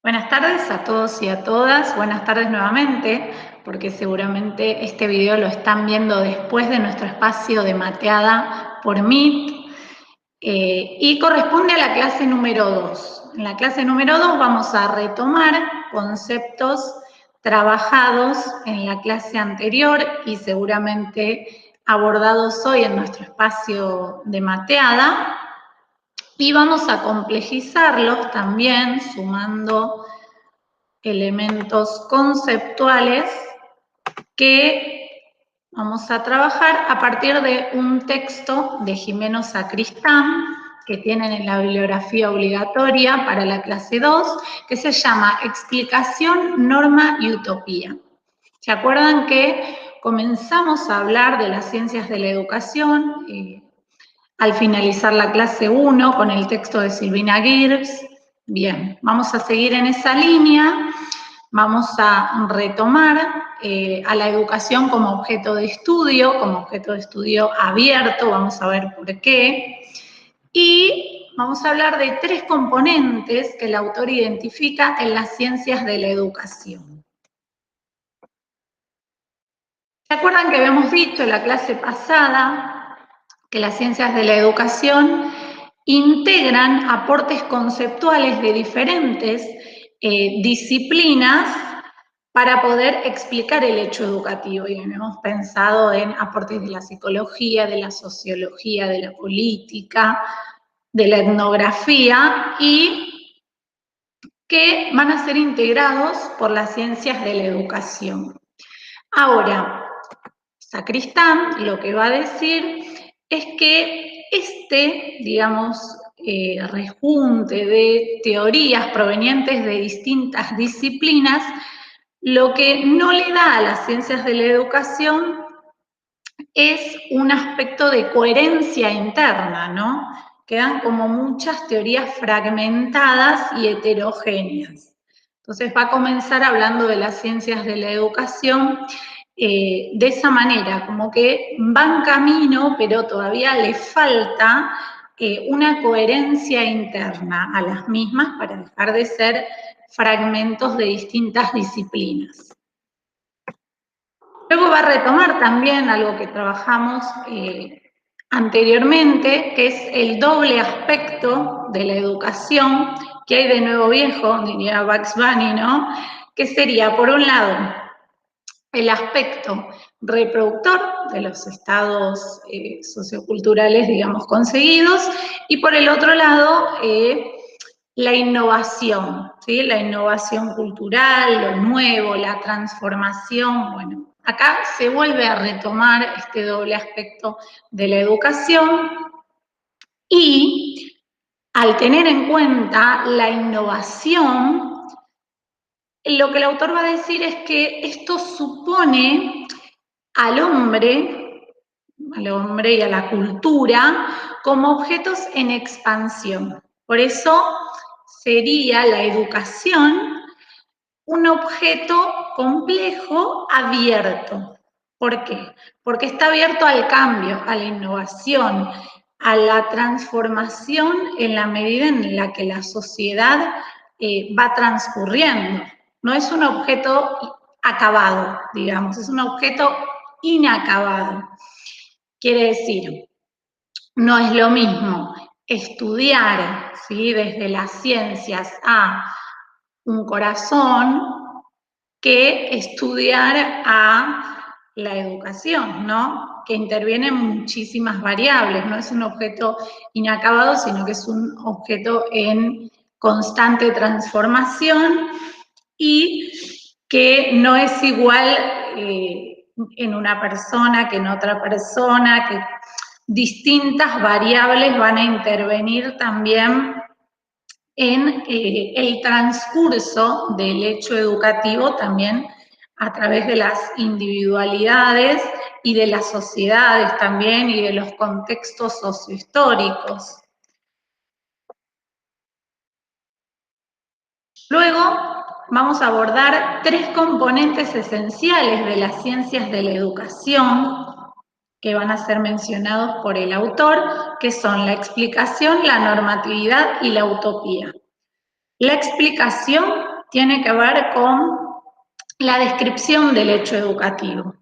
Buenas tardes a todos y a todas. Buenas tardes nuevamente, porque seguramente este video lo están viendo después de nuestro espacio de mateada por Meet y corresponde a la clase número 2. En la clase número 2 vamos a retomar conceptos trabajados en la clase anterior y seguramente abordados hoy en nuestro espacio de mateada. Y vamos a complejizarlos también sumando elementos conceptuales que vamos a trabajar a partir de un texto de Gimeno Sacristán que tienen en la bibliografía obligatoria para la clase 2, que se llama Explicación, Norma y Utopía. ¿Se acuerdan que comenzamos a hablar de las ciencias de la educación al finalizar la clase 1 con el texto de Silvina Gibbs? Bien, vamos a seguir en esa línea. Vamos a retomar a la educación como objeto de estudio abierto, vamos a ver por qué. Y vamos a hablar de 3 componentes que el autor identifica en las ciencias de la educación. ¿Se acuerdan que habíamos dicho en la clase pasada que las ciencias de la educación integran aportes conceptuales de diferentes disciplinas para poder explicar el hecho educativo? Y hemos pensado en aportes de la psicología, de la sociología, de la política, de la etnografía, y que van a ser integrados por las ciencias de la educación. Ahora, Sacristán lo que va a decir es que digamos, rejunte de teorías provenientes de distintas disciplinas, lo que no le da a las ciencias de la educación es un aspecto de coherencia interna, ¿no? Quedan como muchas teorías fragmentadas y heterogéneas. Entonces va a comenzar hablando de las ciencias de la educación de esa manera, como que va en camino, pero todavía le falta una coherencia interna a las mismas para dejar de ser fragmentos de distintas disciplinas. Luego va a retomar también algo que trabajamos anteriormente, que es el doble aspecto de la educación que hay de nuevo viejo, diría Bugs Bunny, ¿no? Que sería, por un lado, el aspecto reproductor de los estados socioculturales, digamos, conseguidos, y por el otro lado, la innovación, ¿sí? La innovación cultural, lo nuevo, la transformación. Bueno, acá se vuelve a retomar este doble aspecto de la educación y al tener en cuenta la innovación, lo que el autor va a decir es que esto supone al hombre y a la cultura como objetos en expansión. Por eso sería la educación un objeto complejo abierto. ¿Por qué? Porque está abierto al cambio, a la innovación, a la transformación en la medida en la que la sociedad va transcurriendo. No es un objeto acabado, digamos, es un objeto inacabado. Quiere decir, no es lo mismo estudiar, ¿sí?, desde las ciencias a un corazón que estudiar a la educación, ¿no? Que intervienen muchísimas variables, no es un objeto inacabado, sino que es un objeto en constante transformación y que no es igual en una persona que en otra persona, que distintas variables van a intervenir también en el transcurso del hecho educativo, también a través de las individualidades y de las sociedades también y de los contextos sociohistóricos. Luego vamos a abordar 3 componentes esenciales de las ciencias de la educación que van a ser mencionados por el autor, que son la explicación, la normatividad y la utopía. La explicación tiene que ver con la descripción del hecho educativo,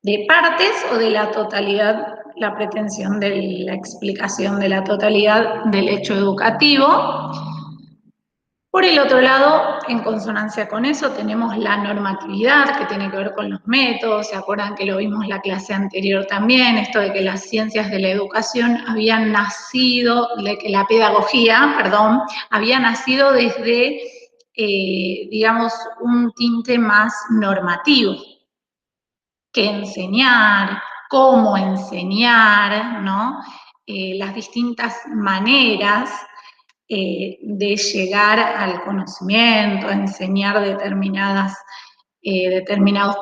de partes o de la totalidad, la pretensión de la explicación de la totalidad del hecho educativo. Por el otro lado, en consonancia con eso, tenemos la normatividad, que tiene que ver con los métodos. ¿Se acuerdan que lo vimos en la clase anterior también? Esto de que las ciencias de la educación habían nacido, de que la pedagogía, perdón, había nacido desde, digamos, un tinte más normativo, que enseñar, cómo enseñar, ¿no? Las distintas maneras de llegar al conocimiento, a enseñar determinados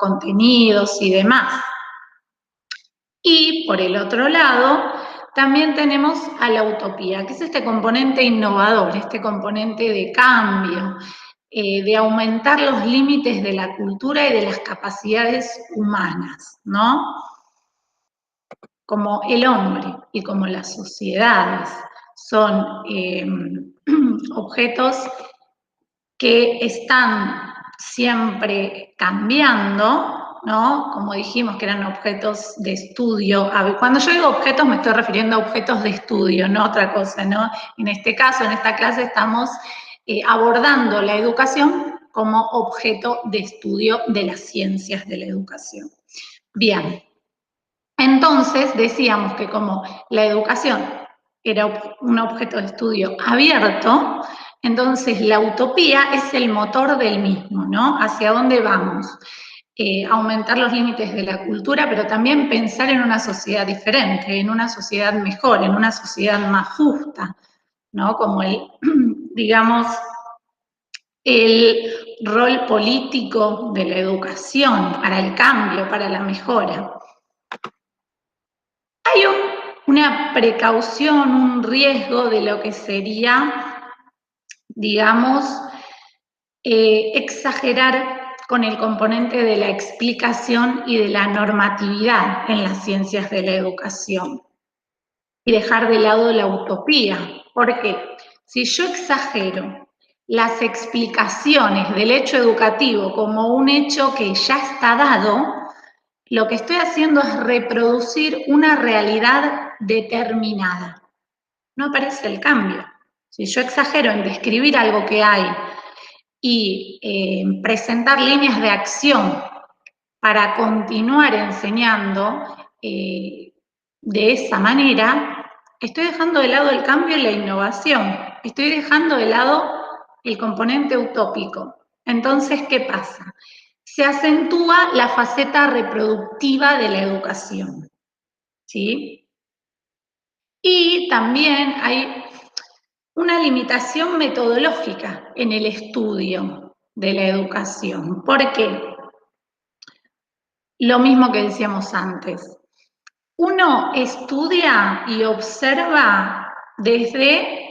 contenidos y demás. Y por el otro lado, también tenemos a la utopía, que es este componente innovador, este componente de cambio, de aumentar los límites de la cultura y de las capacidades humanas, ¿no? Como el hombre y como las sociedades son objetos que están siempre cambiando, ¿no? Como dijimos que eran objetos de estudio. Cuando yo digo objetos me estoy refiriendo a objetos de estudio, no otra cosa, ¿no? En este caso, en esta clase estamos abordando la educación como objeto de estudio de las ciencias de la educación. Bien, entonces decíamos que como la educación era un objeto de estudio abierto, entonces la utopía es el motor del mismo, ¿no? ¿Hacia dónde vamos? Aumentar los límites de la cultura, pero también pensar en una sociedad diferente, en una sociedad mejor, en una sociedad más justa, ¿no? Como digamos, el rol político de la educación para el cambio, para la mejora. Hay una precaución, un riesgo de lo que sería, digamos, exagerar con el componente de la explicación y de la normatividad en las ciencias de la educación y dejar de lado la utopía. Porque si yo exagero las explicaciones del hecho educativo como un hecho que ya está dado, lo que estoy haciendo es reproducir una realidad determinada. No aparece el cambio. Si yo exagero en describir algo que hay y presentar líneas de acción para continuar enseñando de esa manera, estoy dejando de lado el cambio y la innovación. Estoy dejando de lado el componente utópico. Entonces, ¿qué pasa? Se acentúa la faceta reproductiva de la educación, ¿sí? Y también hay una limitación metodológica en el estudio de la educación. ¿Por qué? Lo mismo que decíamos antes. Uno estudia y observa desde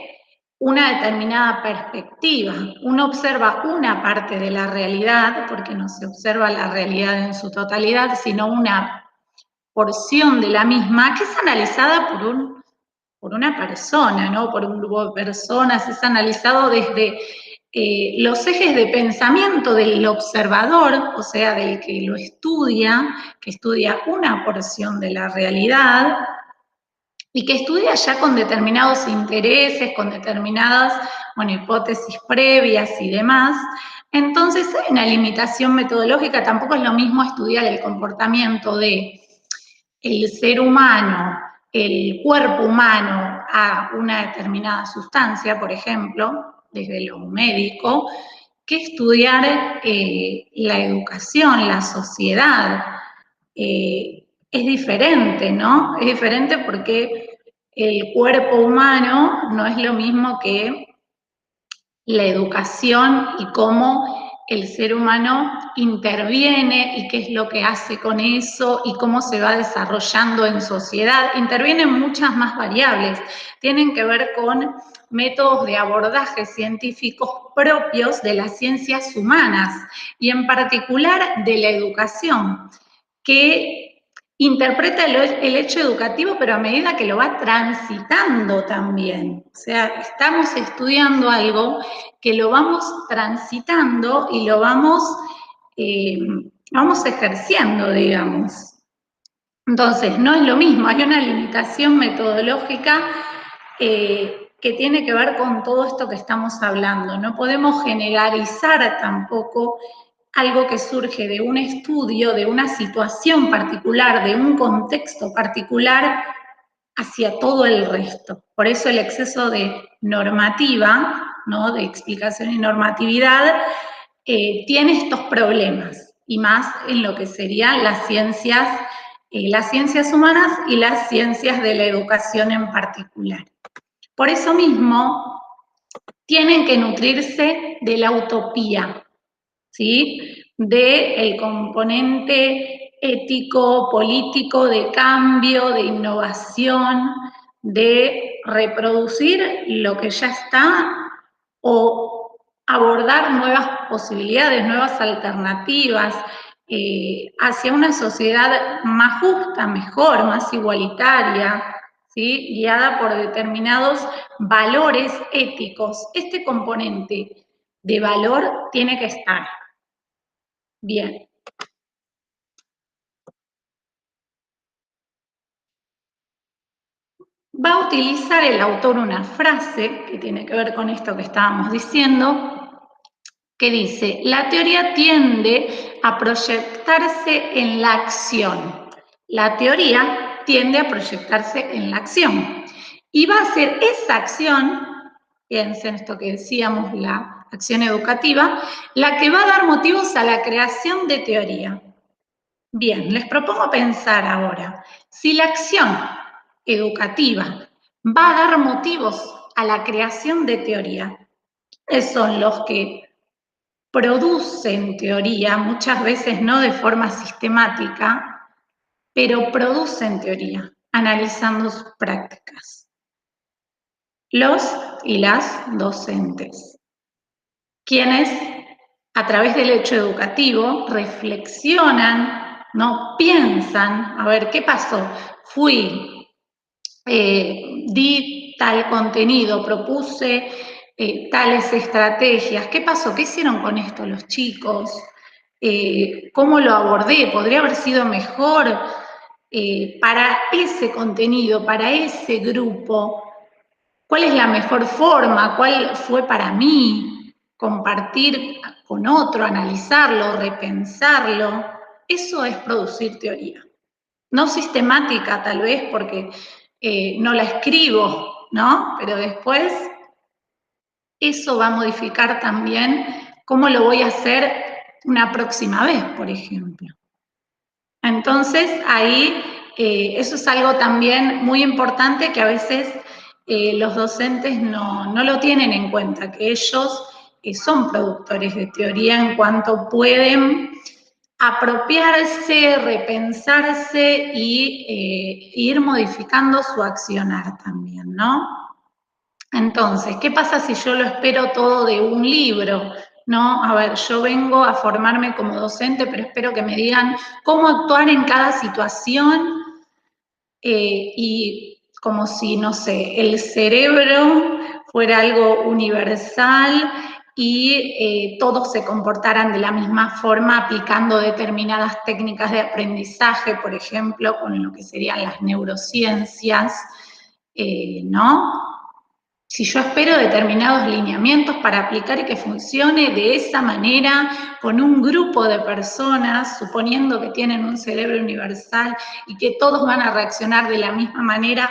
una determinada perspectiva. Uno observa una parte de la realidad, porque no se observa la realidad en su totalidad, sino una porción de la misma que es analizada por una persona, ¿no? Por un grupo de personas, es analizado desde los ejes de pensamiento del observador, o sea, del que lo estudia, que estudia una porción de la realidad, y que estudia ya con determinados intereses, con determinadas, bueno, hipótesis previas y demás. Entonces hay una limitación metodológica, tampoco es lo mismo estudiar el comportamiento de el ser humano, el cuerpo humano a una determinada sustancia, por ejemplo, desde lo médico, que estudiar la educación, la sociedad. Es diferente, ¿no? Es diferente porque el cuerpo humano no es lo mismo que la educación y cómo el ser humano interviene y qué es lo que hace con eso y cómo se va desarrollando en sociedad. Intervienen muchas más variables, tienen que ver con métodos de abordaje científicos propios de las ciencias humanas y en particular de la educación, que interpreta el hecho educativo, pero a medida que lo va transitando también. O sea, estamos estudiando algo que lo vamos transitando y lo vamos ejerciendo, digamos. Entonces, no es lo mismo, hay una limitación metodológica que tiene que ver con todo esto que estamos hablando. No podemos generalizar tampoco algo que surge de un estudio, de una situación particular, de un contexto particular, hacia todo el resto. Por eso el exceso de normativa, ¿no?, de explicación y normatividad, tiene estos problemas, y más en lo que serían las ciencias humanas y las ciencias de la educación en particular. Por eso mismo, tienen que nutrirse de la utopía, ¿sí?, del componente ético, político, de cambio, de innovación, de reproducir lo que ya está o abordar nuevas posibilidades, nuevas alternativas, hacia una sociedad más justa, mejor, más igualitaria, ¿sí?, guiada por determinados valores éticos. Este componente de valor tiene que estar. Bien. Va a utilizar el autor una frase que tiene que ver con esto que estábamos diciendo, que dice: la teoría tiende a proyectarse en la acción. La teoría tiende a proyectarse en la acción. Y va a ser esa acción, piensen esto que decíamos, la acción educativa, la que va a dar motivos a la creación de teoría. Bien, les propongo pensar ahora, si la acción educativa va a dar motivos a la creación de teoría, ¿cuáles son los que producen teoría, muchas veces no de forma sistemática, pero producen teoría, analizando sus prácticas? Los y las docentes, quienes a través del hecho educativo reflexionan, ¿no?, piensan, a ver, ¿qué pasó? Di tal contenido, propuse tales estrategias. ¿Qué pasó? ¿Qué hicieron con esto los chicos? ¿Cómo lo abordé? ¿Podría haber sido mejor para ese contenido, para ese grupo? ¿Cuál es la mejor forma? ¿Cuál fue para mí? Compartir con otro, analizarlo, repensarlo. Eso es producir teoría. No sistemática, tal vez, porque no la escribo, ¿no? Pero después eso va a modificar también cómo lo voy a hacer una próxima vez, por ejemplo. Entonces, ahí eso es algo también muy importante que a veces los docentes no lo tienen en cuenta, que ellos son productores de teoría en cuanto pueden apropiarse, repensarse y ir modificando su accionar también, ¿no? Entonces, ¿qué pasa si yo lo espero todo de un libro? ¿No? A ver, yo vengo a formarme como docente, pero espero que me digan cómo actuar en cada situación y como si, no sé, el cerebro fuera algo universal y todos se comportaran de la misma forma aplicando determinadas técnicas de aprendizaje, por ejemplo, con lo que serían las neurociencias, ¿no? Si yo espero determinados lineamientos para aplicar y que funcione de esa manera con un grupo de personas, suponiendo que tienen un cerebro universal y que todos van a reaccionar de la misma manera,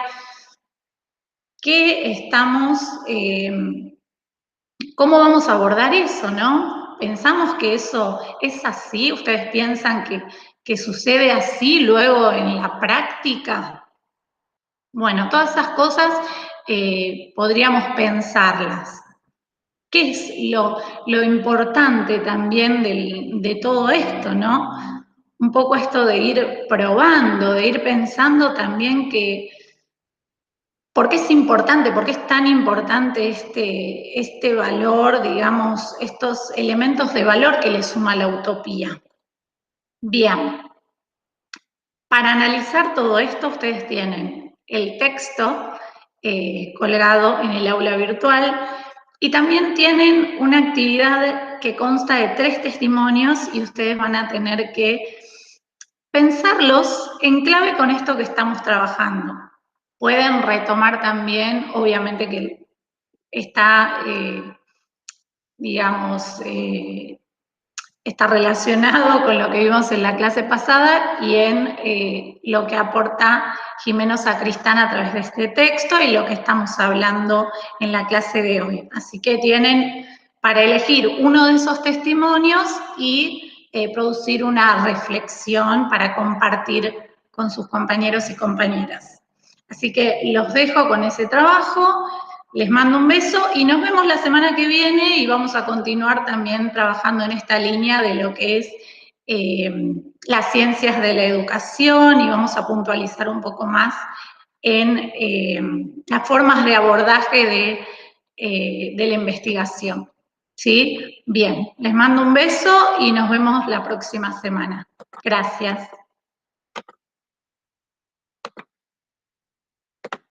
¿cómo vamos a abordar eso, no? ¿Pensamos que eso es así? ¿Ustedes piensan que sucede así luego en la práctica? Bueno, todas esas cosas podríamos pensarlas. ¿Qué es lo importante también de todo esto, no? Un poco esto de ir probando, de ir pensando también que, ¿por qué es importante? ¿Por qué es tan importante este valor, digamos, estos elementos de valor que le suma la utopía? Bien. Para analizar todo esto, ustedes tienen el texto colgado en el aula virtual y también tienen una actividad que consta de 3 testimonios y ustedes van a tener que pensarlos en clave con esto que estamos trabajando. Pueden retomar también, obviamente que está, digamos, está relacionado con lo que vimos en la clase pasada y en lo que aporta Jimeno Sacristán a través de este texto y lo que estamos hablando en la clase de hoy. Así que tienen para elegir uno de esos testimonios y producir una reflexión para compartir con sus compañeros y compañeras. Así que los dejo con ese trabajo. Les mando un beso y nos vemos la semana que viene y vamos a continuar también trabajando en esta línea de lo que es las ciencias de la educación y vamos a puntualizar un poco más en las formas de abordaje de la investigación. ¿Sí? Bien, les mando un beso y nos vemos la próxima semana. Gracias.